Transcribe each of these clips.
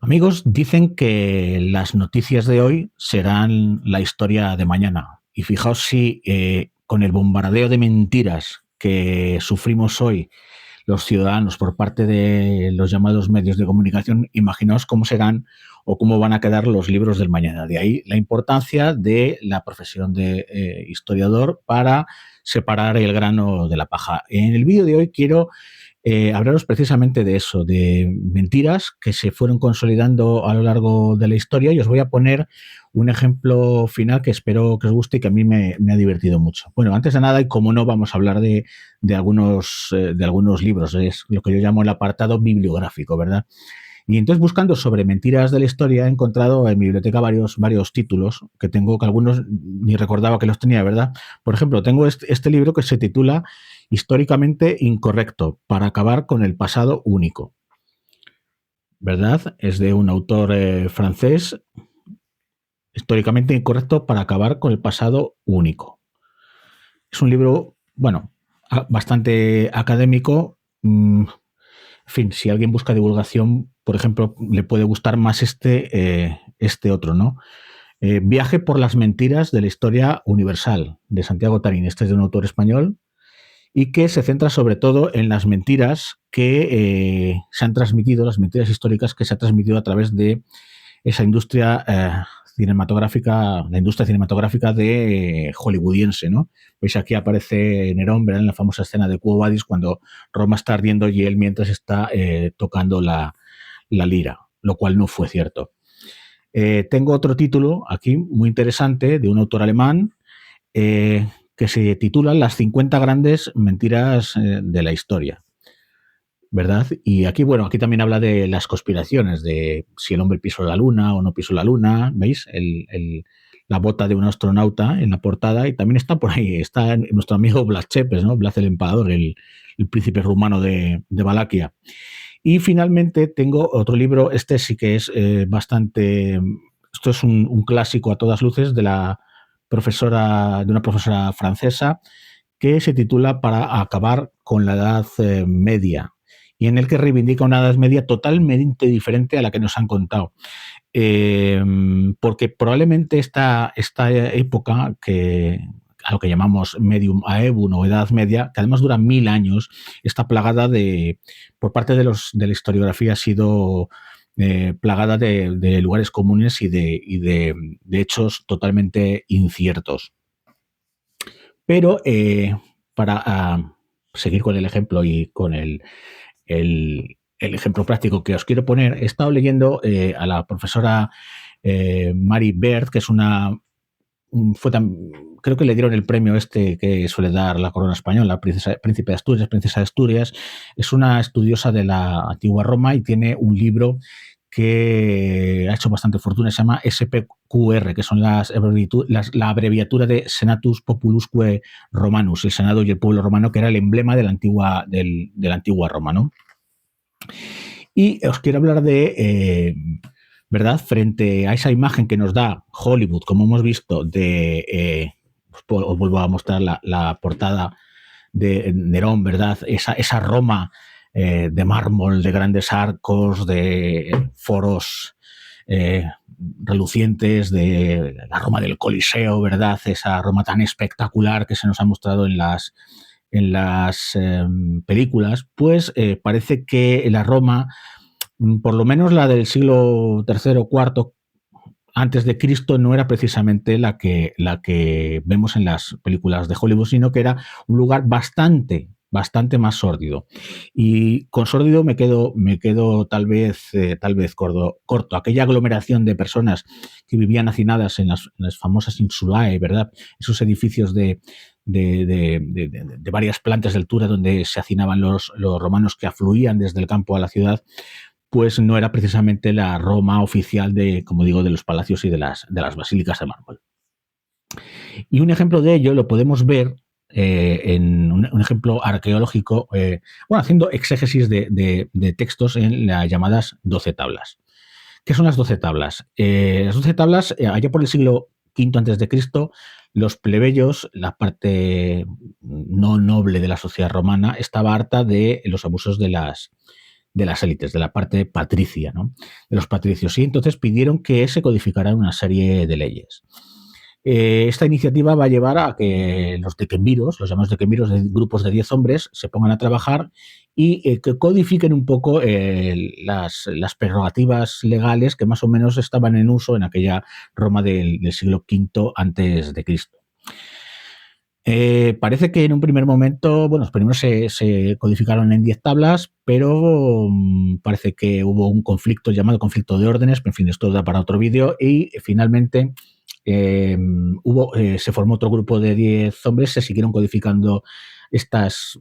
Amigos, dicen que las noticias de hoy serán la historia de mañana. Y fijaos si con el bombardeo de mentiras que sufrimos hoy los ciudadanos por parte de los llamados medios de comunicación, imaginaos cómo serán o cómo van a quedar los libros del mañana. De ahí la importancia de la profesión de historiador para separar el grano de la paja. En el vídeo de hoy quiero hablaros precisamente de eso, de mentiras que se fueron consolidando a lo largo de la historia, y os voy a poner un ejemplo final que espero que os guste y que a mí me ha divertido mucho. Bueno, antes de nada, y como no, vamos a hablar de algunos libros, es lo que yo llamo el apartado bibliográfico, ¿verdad? Y entonces, buscando sobre mentiras de la historia, he encontrado en mi biblioteca varios títulos que tengo, que algunos ni recordaba que los tenía, ¿verdad? Por ejemplo, tengo este libro que se titula Históricamente incorrecto, para acabar con el pasado único, ¿verdad? Es de un autor francés. Históricamente incorrecto para acabar con el pasado único. Es un libro, bueno, bastante académico. En fin, si alguien busca divulgación, por ejemplo, le puede gustar más este otro, ¿no? Viaje por las mentiras de la historia universal, de Santiago Tarín. Este es de un autor español y que se centra sobre todo en las mentiras que se han transmitido, las mentiras históricas que se han transmitido a través de esa industria cinematográfica, la industria cinematográfica de hollywoodiense, ¿no? Veis aquí aparece Nerón, ¿verdad? En la famosa escena de Quo Vadis, cuando Roma está ardiendo y él mientras está tocando la lira, lo cual no fue cierto. Tengo otro título aquí muy interesante de un autor alemán que se titula Las 50 grandes mentiras de la historia, ¿verdad? Y aquí, bueno, aquí también habla de las conspiraciones, de si el hombre pisó la luna o no pisó la luna, ¿veis? La bota de un astronauta en la portada, y también está por ahí, está nuestro amigo Blas Chepes, ¿no? Blas el Empalador, el príncipe rumano de Valaquia. Y finalmente tengo otro libro, este sí que es bastante, esto es un clásico a todas luces de una profesora francesa, que se titula Para acabar con la Edad Media, y en el que reivindica una Edad Media totalmente diferente a la que nos han contado. Porque probablemente esta época, a lo que llamamos Medium Aebum o Edad Media, que además dura 1000 años, está plagada por parte de la historiografía, ha sido plagada de lugares comunes y de hechos totalmente inciertos. Pero para seguir con el ejemplo y con el ejemplo práctico que os quiero poner, he estado leyendo a la profesora Mary Beard, que es creo que le dieron el premio que suele dar la corona española, príncipe de Asturias, princesa de Asturias. Es una estudiosa de la antigua Roma y tiene un libro que ha hecho bastante fortuna, se llama SPQR, que son la abreviatura de Senatus Populusque Romanus, el Senado y el pueblo romano, que era el emblema de la antigua Roma, ¿no? Y os quiero hablar ¿verdad? Frente a esa imagen que nos da Hollywood, como hemos visto, os vuelvo a mostrar la portada de Nerón, ¿verdad? Esa Roma de mármol, de grandes arcos, de foros relucientes, de la Roma del Coliseo, ¿verdad? Esa Roma tan espectacular que se nos ha mostrado en las películas, pues parece que la Roma, por lo menos la del siglo III o IV antes de Cristo, no era precisamente la que vemos en las películas de Hollywood, sino que era un lugar bastante más sórdido. Y con sórdido me quedo tal vez corto. Aquella aglomeración de personas que vivían hacinadas en las famosas insulae, ¿verdad? Esos edificios de varias plantas de altura donde se hacinaban los romanos que afluían desde el campo a la ciudad, pues no era precisamente la Roma oficial como digo, de los palacios y de las basílicas de mármol. Y un ejemplo de ello lo podemos ver en un ejemplo arqueológico, haciendo exégesis de textos en las llamadas 12 tablas. ¿Qué son las 12 tablas? Las 12 tablas, allá por el siglo V a.C., los plebeyos, la parte no noble de la sociedad romana, estaba harta de los abusos de de las élites, de la parte patricia, ¿no? De los patricios. Y entonces pidieron que se codificaran una serie de leyes. Esta iniciativa va a llevar a que los decemviros, los llamados decemviros de grupos de 10 hombres, se pongan a trabajar y que codifiquen un poco las prerrogativas legales que más o menos estaban en uso en aquella Roma del siglo V antes de Cristo. Parece que en un primer momento, bueno, primero se codificaron en 10 tablas, pero parece que hubo un conflicto llamado conflicto de órdenes, pero en fin, esto da para otro vídeo, y finalmente se formó otro grupo de 10 hombres, se siguieron codificando estas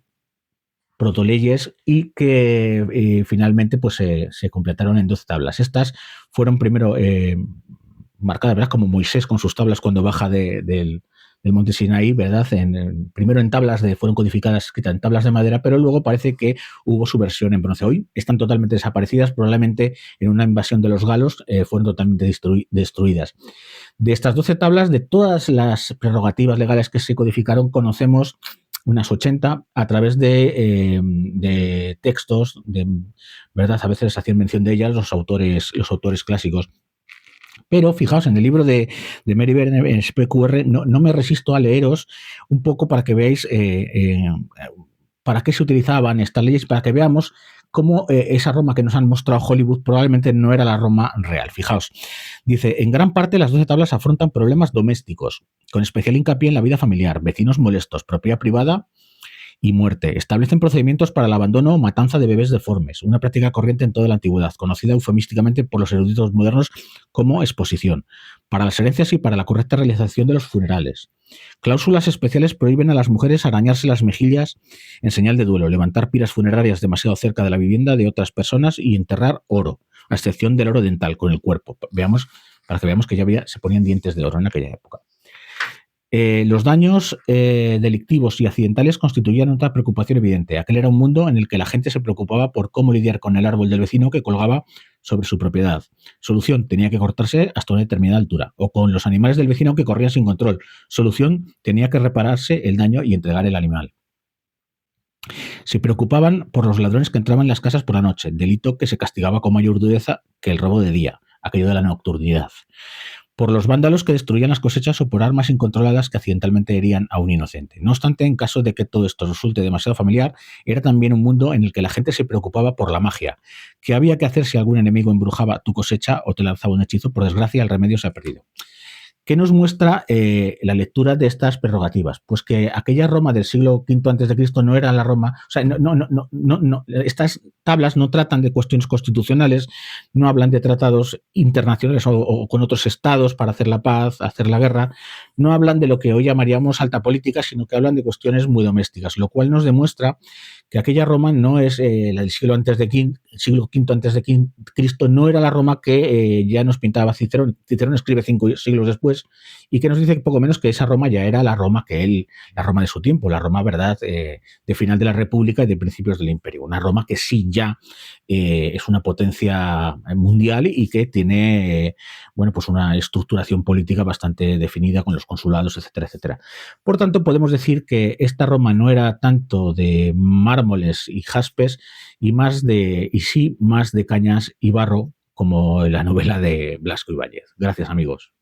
protoleyes y que finalmente pues, se completaron en 12 tablas. Estas fueron primero marcadas, ¿verdad?, como Moisés con sus tablas cuando baja del monte Sinaí, ¿verdad? Primero en tablas fueron codificadas, escritas en tablas de madera, pero luego parece que hubo su versión en bronce. Hoy están totalmente desaparecidas, probablemente en una invasión de los galos fueron totalmente destruidas. De estas 12 tablas, de todas las prerrogativas legales que se codificaron, conocemos unas 80 a través de textos, ¿verdad? A veces hacían mención de ellas los autores clásicos. Pero fijaos, en el libro de Mary Verne, en SPQR, no me resisto a leeros un poco para que veáis para qué se utilizaban estas leyes, para que veamos cómo esa Roma que nos han mostrado Hollywood probablemente no era la Roma real. Fijaos, dice, en gran parte las 12 tablas afrontan problemas domésticos, con especial hincapié en la vida familiar, vecinos molestos, propiedad privada y muerte. Establecen procedimientos para el abandono o matanza de bebés deformes, una práctica corriente en toda la antigüedad, conocida eufemísticamente por los eruditos modernos como exposición, para las herencias y para la correcta realización de los funerales. Cláusulas especiales prohíben a las mujeres arañarse las mejillas en señal de duelo, levantar piras funerarias demasiado cerca de la vivienda de otras personas y enterrar oro, a excepción del oro dental con el cuerpo. Para que veamos que ya se ponían dientes de oro en aquella época. Los daños delictivos y accidentales constituían otra preocupación evidente. Aquel era un mundo en el que la gente se preocupaba por cómo lidiar con el árbol del vecino que colgaba sobre su propiedad. Solución, tenía que cortarse hasta una determinada altura. O con los animales del vecino que corrían sin control. Solución, tenía que repararse el daño y entregar el animal. Se preocupaban por los ladrones que entraban en las casas por la noche, delito que se castigaba con mayor dureza que el robo de día, aquello de la nocturnidad. Por los vándalos que destruían las cosechas o por armas incontroladas que accidentalmente herían a un inocente. No obstante, en caso de que todo esto resulte demasiado familiar, era también un mundo en el que la gente se preocupaba por la magia. ¿Qué había que hacer si algún enemigo embrujaba tu cosecha o te lanzaba un hechizo? Por desgracia, el remedio se ha perdido. ¿Qué nos muestra la lectura de estas prerrogativas? Pues que aquella Roma del siglo V a.C. no era la Roma, o sea, estas tablas no tratan de cuestiones constitucionales, no hablan de tratados internacionales o con otros estados para hacer la paz, hacer la guerra, no hablan de lo que hoy llamaríamos alta política, sino que hablan de cuestiones muy domésticas, lo cual nos demuestra que aquella Roma no es la del siglo V antes de Cristo, no era la Roma que ya nos pintaba Cicerón. Cicerón escribe 5 siglos después y que nos dice poco menos que esa Roma ya era la Roma la Roma de su tiempo, la Roma, ¿verdad?, de final de la República y de principios del Imperio. Una Roma que sí ya es una potencia mundial y que tiene, bueno, pues una estructuración política bastante definida con los consulados, etcétera, etcétera. Por tanto, podemos decir que esta Roma no era tanto de mármoles y jaspes y más de cañas y barro, como en la novela de Blasco Ibáñez. Gracias, amigos.